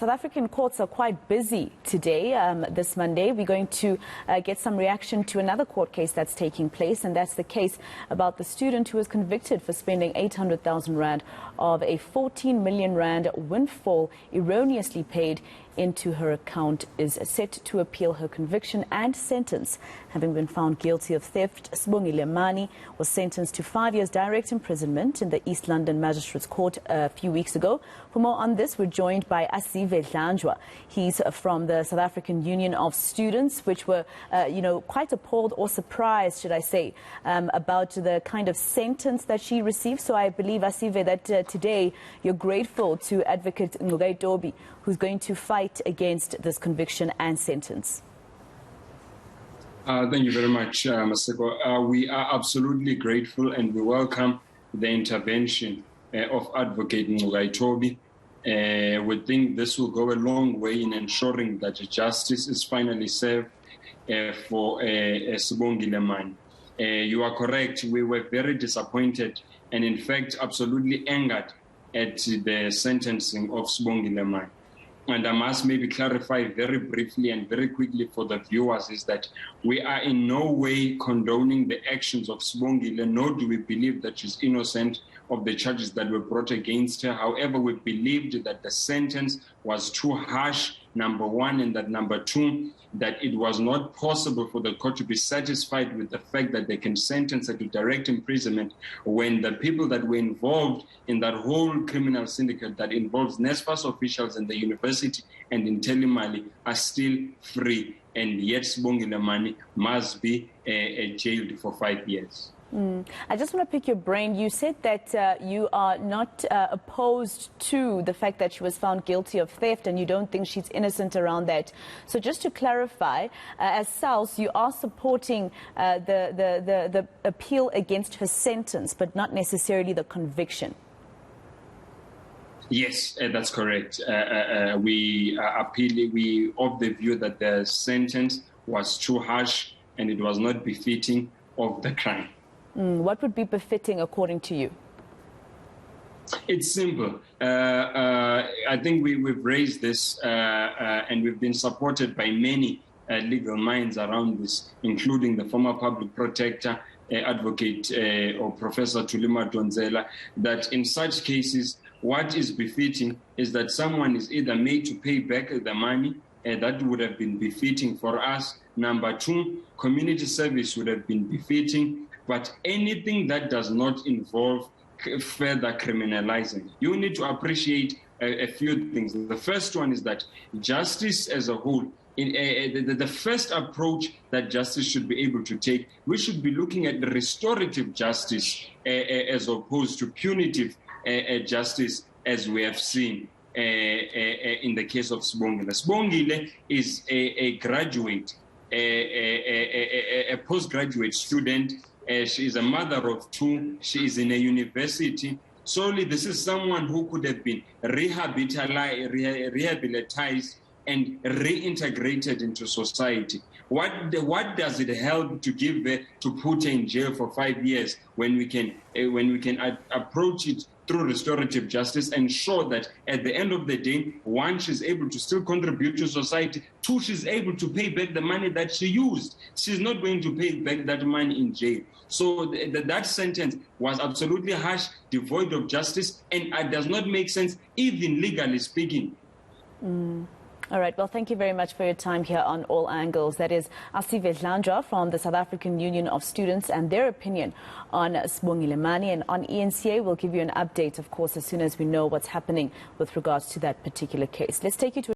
South African courts are quite busy today, this Monday. We're going to get some reaction to another court case that's taking place, and that's the case about the student who was convicted for spending 800,000 rand of a 14 million rand windfall erroneously paid into her account. Is set to appeal her conviction and sentence. Having been found guilty of theft, Sibongile Mani was sentenced to 5 years direct imprisonment in the East London Magistrates Court a few weeks ago. For more on this, we're joined by Asive Dlanjwa. He's from the South African Union of Students, which were, quite appalled or surprised, should I say, about the kind of sentence that she received. So I believe, Asive, that today you're grateful to Advocate Toby, who's going to fight against this conviction and sentence. Thank you very much, Maseko. We are absolutely grateful and we welcome the intervention of Advocate Toby. We think this will go a long way in ensuring that justice is finally served for Sibongile Mani. You are correct. We were very disappointed and, in fact, absolutely angered at the sentencing of Sibongile Mani. And I must maybe clarify very briefly and very quickly for the viewers is that we are in no way condoning the actions of Sibongile, nor do we believe that she's innocent of the charges that were brought against her. However, we believed that the sentence was too harsh, number one, and that number two, that it was not possible for the court to be satisfied with the fact that they can sentence her to direct imprisonment when the people that were involved in that whole criminal syndicate that involves NSFAS officials and the university and Intellimali are still free, and yet Sibongile Mani must be jailed for 5 years. I just want to pick your brain. You said that you are not opposed to the fact that she was found guilty of theft and you don't think she's innocent around that. So just to clarify, as SALS, you are supporting the appeal against her sentence, but not necessarily the conviction. Yes, that's correct. We are appealing. We of the view that the sentence was too harsh and it was not befitting of the crime. What would be befitting according to you? It's simple. I think we've raised this and we've been supported by many legal minds around this, including the former public protector, advocate or Professor Tulima Donzela, that in such cases, what is befitting is that someone is either made to pay back the money, that would have been befitting for us. Number two, community service would have been befitting. But anything that does not involve further criminalizing, you need to appreciate a few things. The first one is that justice as a whole, the first approach that justice should be able to take, we should be looking at the restorative justice as opposed to punitive justice, as we have seen in the case of Sibongile. Sibongile is a graduate, a postgraduate student. She is a mother of two. She is in a university. Solely, this is someone who could have been rehabilitated and reintegrated into society. What does it help to give her to put her in jail for 5 years when we can approach it through restorative justice and show that at the end of the day, one, she's able to still contribute to society, two, she's able to pay back the money that she used. She's not going to pay back that money in jail. So that sentence was absolutely harsh, devoid of justice, and it does not make sense, even legally speaking. All right. Well, thank you very much for your time here on All Angles. That is Asive Dlanjwa from the South African Union of Students and their opinion on Sibongile Mani. And on eNCA, we'll give you an update, of course, as soon as we know what's happening with regards to that particular case. Let's take you to